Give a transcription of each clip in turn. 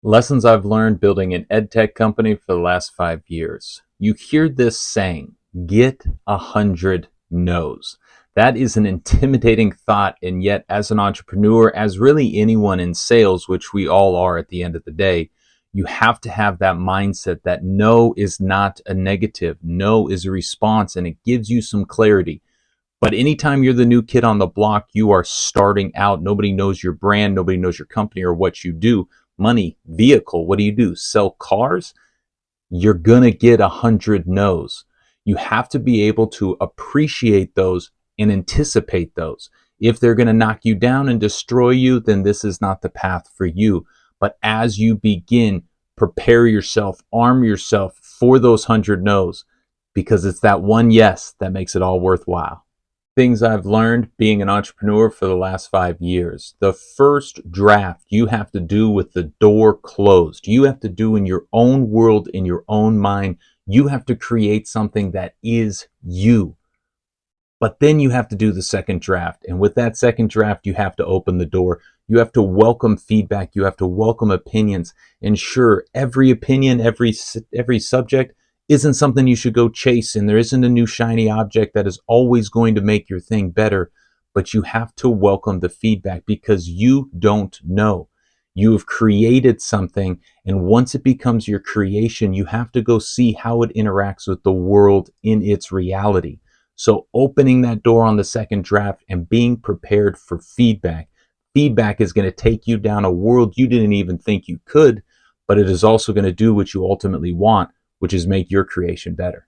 Lessons I've learned building an ed tech company for the last 5 years. You hear this saying, get 100 no's. That is an intimidating thought. And yet, as an entrepreneur, as really anyone in sales, which we all are at the end of the day, you have to have that mindset that no is not a negative. No is a response, and it gives you some clarity. But anytime you're the new kid on the block, you are starting out. Nobody knows your brand. Nobody knows your company or what you do. Money, vehicle, what do? Sell cars? You're going to get 100 no's. You have to be able to appreciate those and anticipate those. If they're going to knock you down and destroy you, then this is not the path for you. But as you begin, prepare yourself, arm yourself for those 100 no's, because it's that one yes that makes it all worthwhile. Things I've learned being an entrepreneur for the last 5 years. The first draft you have to do with the door closed. You have to do in your own world, in your own mind. You have to create something that is you. But then you have to do the second draft. And with that second draft, you have to open the door. You have to welcome feedback. You have to welcome opinions. And sure, every opinion, every subject isn't something you should go chase, and there isn't a new shiny object that is always going to make your thing better. But you have to welcome the feedback, because you don't know. You have created something, and once it becomes your creation, you have to go see how it interacts with the world in its reality. So opening that door on the second draft and being prepared for feedback. Feedback is going to take you down a world you didn't even think you could, but it is also going to do what you ultimately want, which is make your creation better.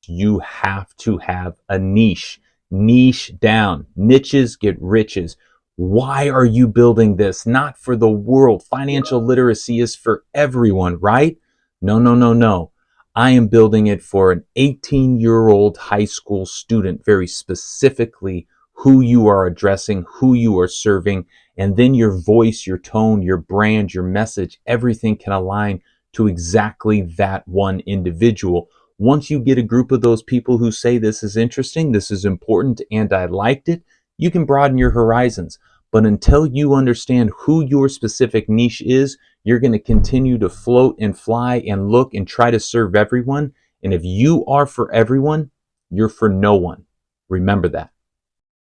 You have to have a niche. Niche down. Niches get riches. Why are you building this? Not for the world. Financial literacy is for everyone, right? No, no, no, no. I am building it for an 18-year-old high school student, very specifically who you are addressing, who you are serving, and then your voice, your tone, your brand, your message, everything can align to exactly that one individual. Once you get a group of those people who say this is interesting, this is important, and I liked it, you can broaden your horizons. But until you understand who your specific niche is, you're going to continue to float and fly and look and try to serve everyone. And if you are for everyone, you're for no one. Remember that.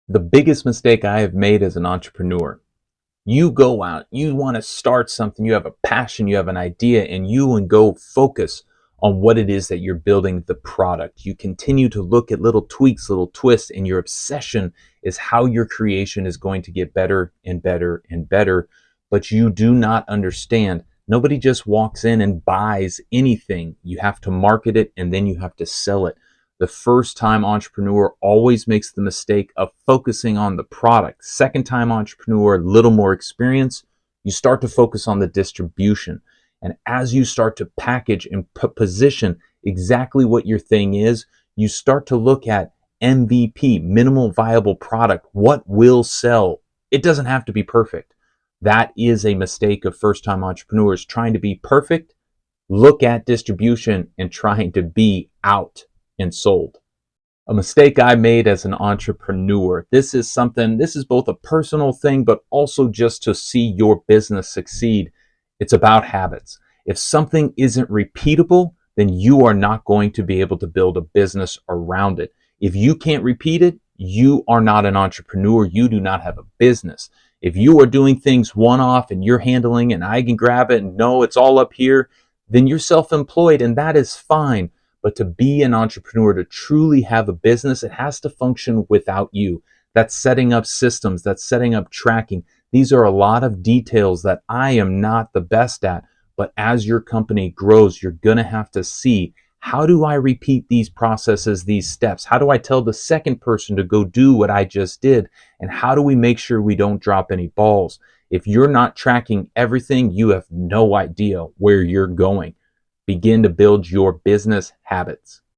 The biggest mistake I have made as an entrepreneur: you go out, you want to start something, you have a passion, you have an idea, and you go focus on what it is that you're building, the product. You continue to look at little tweaks, little twists, and your obsession is how your creation is going to get better and better and better. But you do not understand. Nobody just walks in and buys anything. You have to market it, and then you have to sell it. The first time entrepreneur always makes the mistake of focusing on the product. Second time entrepreneur, a little more experience, you start to focus on the distribution. And as you start to package and position exactly what your thing is, you start to look at MVP, minimal viable product. What will sell? It doesn't have to be perfect. That is a mistake of first-time entrepreneurs, trying to be perfect. Look at distribution and trying to be out and sold. A mistake I made as an entrepreneur. This is both a personal thing, but also just to see your business succeed. It's about habits. If something isn't repeatable, then you are not going to be able to build a business around it. If you can't repeat it, you are not an entrepreneur. You do not have a business. If you are doing things one-off and you're handling and I can grab it and no, it's all up here, then you're self-employed, and that is fine. But to be an entrepreneur, to truly have a business, it has to function without you. That's setting up systems, that's setting up tracking. These are a lot of details that I am not the best at. But as your company grows, you're going to have to see, how do I repeat these processes, these steps? How do I tell the second person to go do what I just did? And how do we make sure we don't drop any balls? If you're not tracking everything, you have no idea where you're going. Begin to build your business habits.